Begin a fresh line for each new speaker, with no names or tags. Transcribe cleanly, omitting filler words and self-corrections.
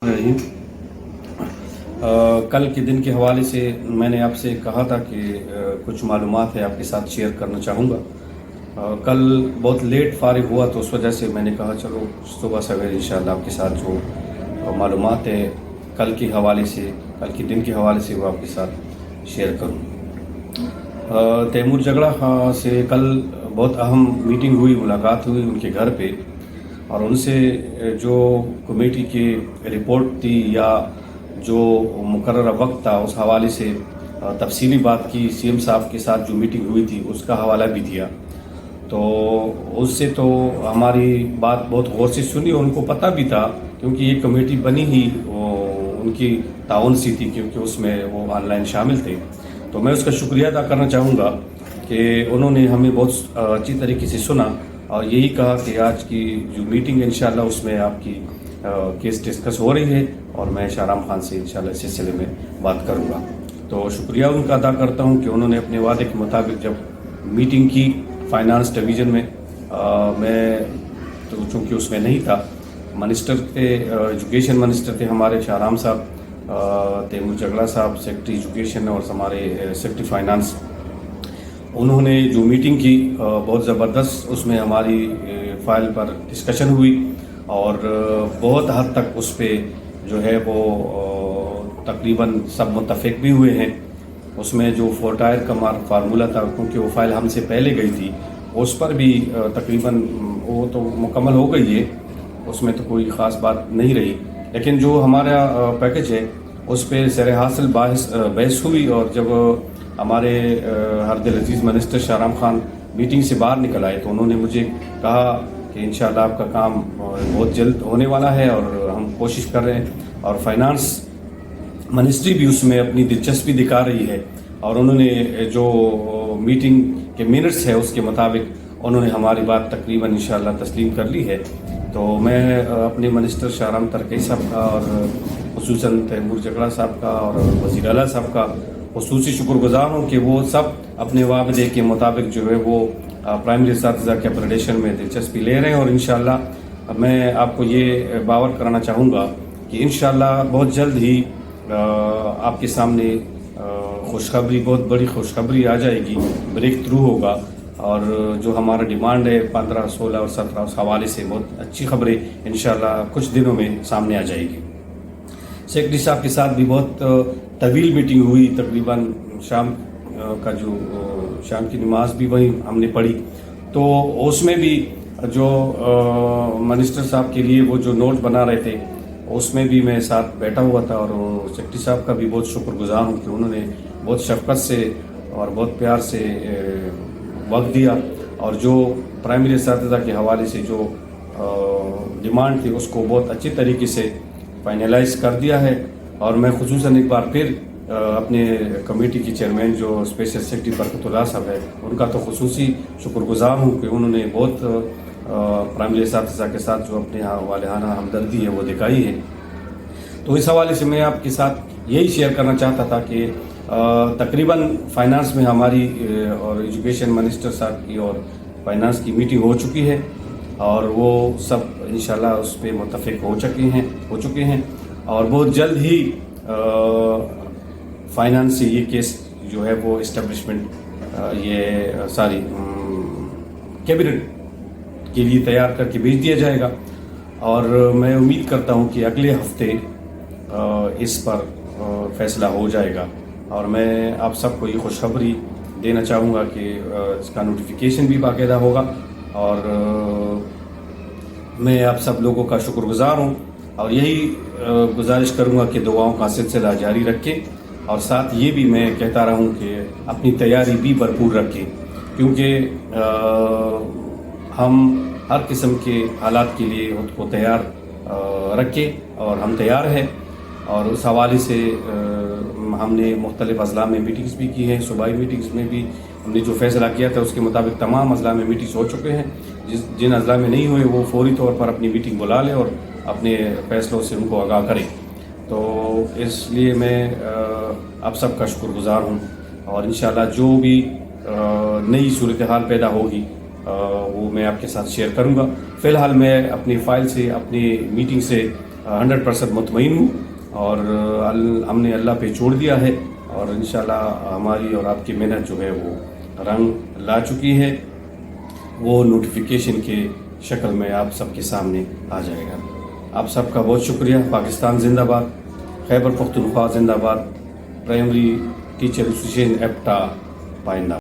रहीम। कल के दिन के हवाले से मैंने आपसे कहा था कि कुछ मालूमात है आपके साथ शेयर करना चाहूँगा। कल बहुत लेट फारिग हुआ तो उस वजह से मैंने कहा चलो सुबह सवेरे इंशाल्लाह आपके साथ जो मालूमात है कल के हवाले से, कल के दिन के हवाले से वो आपके साथ शेयर करूँ। तैमूर जगड़ा से कल बहुत अहम मीटिंग हुई, मुलाकात हुई उनके घर पे, और उनसे जो कमेटी की रिपोर्ट थी या जो मुकर्रर वक्त था उस हवाले से तफसीली बात की। सीएम साहब के साथ जो मीटिंग हुई थी उसका हवाला भी दिया। तो उससे तो हमारी बात बहुत गौर से सुनी और उनको पता भी था, क्योंकि ये कमेटी बनी ही उनकी ताउन से थी, क्योंकि उसमें वो ऑनलाइन शामिल थे। तो मैं उसका शुक्रिया अदा करना चाहूँगा कि उन्होंने हमें बहुत अच्छी तरीके से सुना और यही कहा कि आज की जो मीटिंग है इंशाल्लाह उसमें आपकी केस डिस्कस हो रही है और मैं शाहराम खान से इंशाल्लाह इस सिलसिले में बात करूंगा। तो शुक्रिया उनका अदा करता हूं कि उन्होंने अपने वादे के मुताबिक जब मीटिंग की फाइनेंस डिवीज़न में, मैं तो चूँकि उसमें नहीं था, मिनिस्टर थे, एजुकेशन मिनिस्टर थे हमारे शाहराम साहब, तैमूर जगड़ा साहब सेक्रेटरी एजुकेशन और हमारे सेक्रेटरी फाइनेंस, उन्होंने जो मीटिंग की बहुत ज़बरदस्त उसमें हमारी फ़ाइल पर डिस्कशन हुई और बहुत हद तक उस पर जो है वो तकरीबन सब मुत्तफ़िक भी हुए हैं। उसमें जो फोर्टायर का फार्मूला था, क्योंकि वो फ़ाइल हमसे पहले गई थी, उस पर भी तकरीबन वो तो मुकम्मल हो गई है, उसमें तो कोई ख़ास बात नहीं रही। लेकिन जो हमारा पैकेज है उस पर सर हासिल बहस हुई और जब हमारे हरदिल अजीज़ मिनिस्टर शाहराम खान मीटिंग से बाहर निकल आए तो उन्होंने मुझे कहा कि इंशाल्लाह आपका काम बहुत जल्द होने वाला है और हम कोशिश कर रहे हैं, और फाइनेंस मिनिस्ट्री भी उसमें अपनी दिलचस्पी दिखा रही है। और उन्होंने जो मीटिंग के मिनट्स है उसके मुताबिक उन्होंने हमारी बात तकरीबन इंशाल्लाह तस्लीम कर ली है। तो मैं अपने मिनिस्टर शाहराम तरकई साहब का और खुसूसन तैमूर जगड़ा साहब का और वज़ीर आला साहब का खुसूसी शुक्रगुजार हूँ कि वो सब अपने वादे के मुताबिक जो है वो प्राइमरी असातिज़ा के अपग्रेडेशन में दिलचस्पी ले रहे हैं। और इंशाल्लाह मैं आपको ये बावर कराना चाहूँगा कि इंशाल्लाह बहुत जल्द ही आपके सामने खुशखबरी, बहुत बड़ी खुशखबरी आ जाएगी, ब्रेक थ्रू होगा। और जो हमारा डिमांड है 15, 16 और 17 उस हवाले से बहुत अच्छी खबरें इंशाल्लाह कुछ दिनों में सामने आ जाएगी। सेक्रेटरी साहब के साथ भी बहुत तवील मीटिंग हुई, तकरीबन शाम का जो शाम की नमाज भी वहीं हमने पढ़ी। तो उसमें भी जो मिनिस्टर साहब के लिए वो जो नोट बना रहे थे उसमें भी मैं साथ बैठा हुआ था, और सेक्रेटरी साहब का भी बहुत शुक्रगुजार हूँ कि उन्होंने बहुत शफकत से और बहुत प्यार से वक्त दिया और जो प्राइमरी असातिज़ा के हवाले से जो डिमांड थी उसको बहुत अच्छी तरीके से फाइनलाइज कर दिया है। और मैं खुसूसन एक बार फिर अपने कमेटी की चेयरमैन जो स्पेशल सेक्रेटरी बरकतुल्लाह साहब है उनका तो खुसूसी शुक्रगुजार हूँ कि उन्होंने बहुत प्राइमरी असातिज़ा के साथ जो अपने वालिहाना हमदर्दी है वो दिखाई है। तो इस हवाले से मैं आपके साथ यही शेयर करना चाहता था कि तकरीबन फाइनेंस में हमारी और एजुकेशन मिनिस्टर साहब की और फाइनेंस की मीटिंग हो चुकी है और वो सब इंशाल्लाह उस पर मुत्तफ़िक हो चुके हैं और बहुत जल्द ही फाइनेंस से ये केस जो है वो इस्टेब्लिशमेंट ये सारी कैबिनेट के लिए तैयार करके भेज दिया जाएगा। और मैं उम्मीद करता हूँ कि अगले हफ्ते इस पर फैसला हो जाएगा। और मैं आप सबको ये खुशखबरी देना चाहूँगा कि इसका नोटिफिकेशन भी बाकायदा होगा। और मैं आप सब लोगों का शुक्रगुजार हूँ और यही गुजारिश करूँगा कि दुआओं का सिलसिला जारी रखें, और साथ ये भी मैं कहता रहूँ कि अपनी तैयारी भी भरपूर रखें, क्योंकि हम हर किस्म के हालात के लिए खुद को तैयार रखें और हम तैयार हैं। और उस हवाले से हमने मुख्तलिफ अजला में मीटिंग्स भी की हैं, सूबाई मीटिंग्स में भी हमने जो फैसला किया था उसके मुताबिक तमाम अजला में मीटिंग्स हो चुके हैं। जिन अजला में नहीं हुए वो फौरी तौर पर अपनी मीटिंग बुला लें और अपने फैसलों से उनको आगाह करें। तो इसलिए मैं आप सबका शुक्रगुजार हूँ और इंशाल्लाह जो भी नई सूरत हाल पैदा होगी वो मैं आपके साथ शेयर करूँगा। फ़िलहाल मैं अपनी फ़ाइल से, अपनी मीटिंग से 100% مطمئن ہوں اور ہم نے اللہ پہ چھوڑ دیا ہے اور انشاءاللہ ہماری اور آپ کی محنت جو ہے وہ رنگ لا چکی ہے. وہ نوٹیفیکیشن کے شکل میں آپ سب کے سامنے آ جائے گا. آپ سب کا بہت شکریہ. پاکستان زندہ باد. خیبر پختونخوا زندہ باد. Primary teacher association APTA پائندہ.